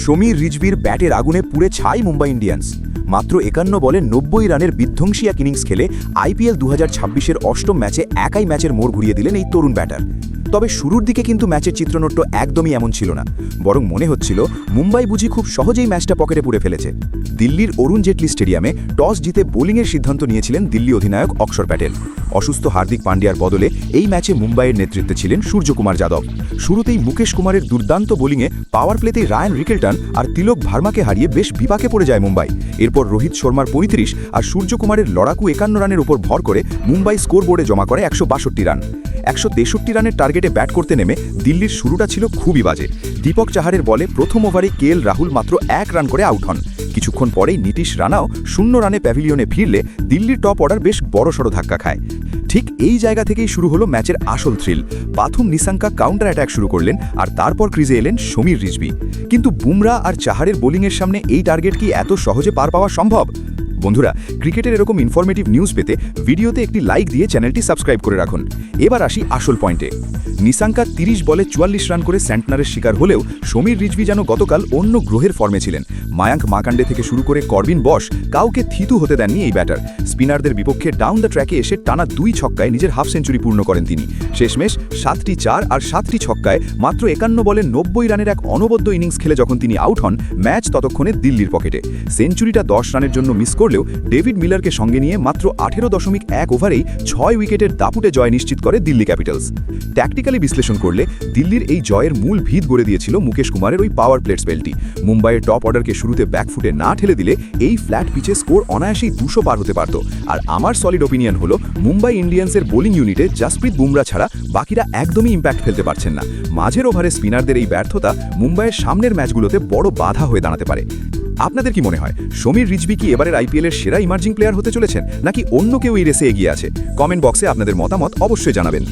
সমীর রিজভির ব্যাটের আগুনে পুড়ে ছাই মুম্বাই ইন্ডিয়ান্স। মাত্র ৫১ বলে ৯০ রানের বিধ্বংসী এক ইনিংস খেলে আইপিএল ২০২৬-এর অষ্টম ম্যাচে একাই ম্যাচের মোড় ঘুরিয়ে দিলেন এই তরুণ ব্যাটার। তবে শুরুর দিকে কিন্তু ম্যাচের চিত্রনাট্য একদমই এমন ছিল না, বরং মনে হচ্ছিল মুম্বাই বুঝি খুব সহজেই ম্যাচটা পকেটে পুরে ফেলেছে। দিল্লির অরুণ জেটলি স্টেডিয়ামে টস জিতে বোলিংয়ের সিদ্ধান্ত নিয়েছিলেন দিল্লি অধিনায়ক অক্ষর প্যাটেল। অসুস্থ হার্দিক পান্ডিয়ার বদলে এই ম্যাচে মুম্বাইয়ের নেতৃত্বে ছিলেন সূর্যকুমার যাদব। শুরুতেই মুকেশ কুমারের দুর্দান্ত বোলিংয়ে পাওয়ার প্লেতেই রায়ান রিকেলটন আর তিলক ভার্মাকে হারিয়ে বেশ বিপাকে পড়ে যায় মুম্বাই। এরপর রোহিত শর্মার ৩৫ আর সূর্যকুমারের লড়াকু ৫১ রানের উপর ভর করে মুম্বাই স্কোরবোর্ডে জমা করে ১৬২ রান। ১৬৩ রানের টার্গেটে ব্যাট করতে নেমে দিল্লির শুরুটা ছিল খুবই বাজে। দীপক চাহারের বলে প্রথম ওভারে কেএল রাহুল মাত্র ১ রান করে আউট হন। কিছুক্ষণ পরেই নীতিশ রানাও ০ রানে প্যাভিলিয়নে ফিরলে দিল্লির টপ অর্ডার বেশ বড়সড় ধাক্কা খায়। ঠিক এই জায়গা থেকেই শুরু হলো ম্যাচের আসল thrill. Pathum Nissanka counter attack শুরু করলেন আর তারপর ক্রিজে এলেন সমীর রিজভি। কিন্তু বুমরা আর চাহারের বোলিংয়ের সামনে এই টার্গেট কি এত সহজে পার পাওয়া সম্ভব? বন্ধুরা, ক্রিকেটের এরকম ইনফরমেটিভ নিউজ পেতে ভিডিওতে একটি লাইক দিয়ে চ্যানেলটি সাবস্ক্রাইব করে রাখুন। এবার আসি আসল পয়েন্টে। নিসাঙ্কা ৩০ বলে ৪৪ রান করে সেন্টনারের শিকার হলেও সমীর রিজভি যেন গতকাল অন্য গ্রহের ফর্মে ছিলেন। মায়াঙ্ক মাকান্ডে থেকে শুরু করে করবিন বশ কাউকে থিতু হতে দেননি এই ব্যাটার। স্পিনারদের বিপক্ষে ডাউন দ্য ট্র্যাকে এসে টানা ২ ছক্কায় নিজের হাফ সেঞ্চুরি পূর্ণ করেন তিনি। শেষমেশ ৭টি ৪ আর ৭টি ছক্কায় মাত্র ৫১ বলে ৯০ রানের এক অনবদ্য ইনিংস খেলে যখন তিনি আউট হন, ম্যাচ ততক্ষণে দিল্লির পকেটে। সেঞ্চুরিটা ১০ রানের জন্য মিস করলেও ডেভিড মিলারকে সঙ্গে নিয়ে মাত্র ১৮.১ ওভারেই ৬ উইকেটের দাপুটে জয় নিশ্চিত করে দিল্লি ক্যাপিটালস। ট্যাকটিক্যালি বিশ্লেষণ করলে দিল্লির এই জয়ের মূল ভিত গড়ে দিয়েছিল মুকেশ কুমারের ওই পাওয়ার প্লেট স্পেলটি। মুম্বাইয়ের টপ অর্ডারকে শুরুতে ব্যাকফুটে না ঠেলে দিলে এই ফ্ল্যাট পিচে স্কোর অনায়াসেই ২০০ পার হতে পারত। আর আমার সলিড ওপিনিয়ন হলো মুম্বাই ইন্ডিয়ান্সের বোলিং ইউনিটে জাসপ্রীত বুমরা ছাড়া বাকিরা একদমই ইম্প্যাক্ট ফেলতে পারছেন না। মাঝের ওভারে স্পিনারদের এই ব্যর্থতা মুম্বাইয়ের সামনের ম্যাচগুলোতে বড় বাধা হয়ে দাঁড়াতে পারে। আপনাদের কি মনে হয়, সমীর রিজভি কি এবারের আইপিএলের সেরা ইমার্জিং প্লেয়ার হতে চলেছেন, নাকি অন্য কেউ এই রেসে এগিয়ে আছে? কমেন্ট বক্সে আপনাদের মতামত অবশ্যই জানাবেন।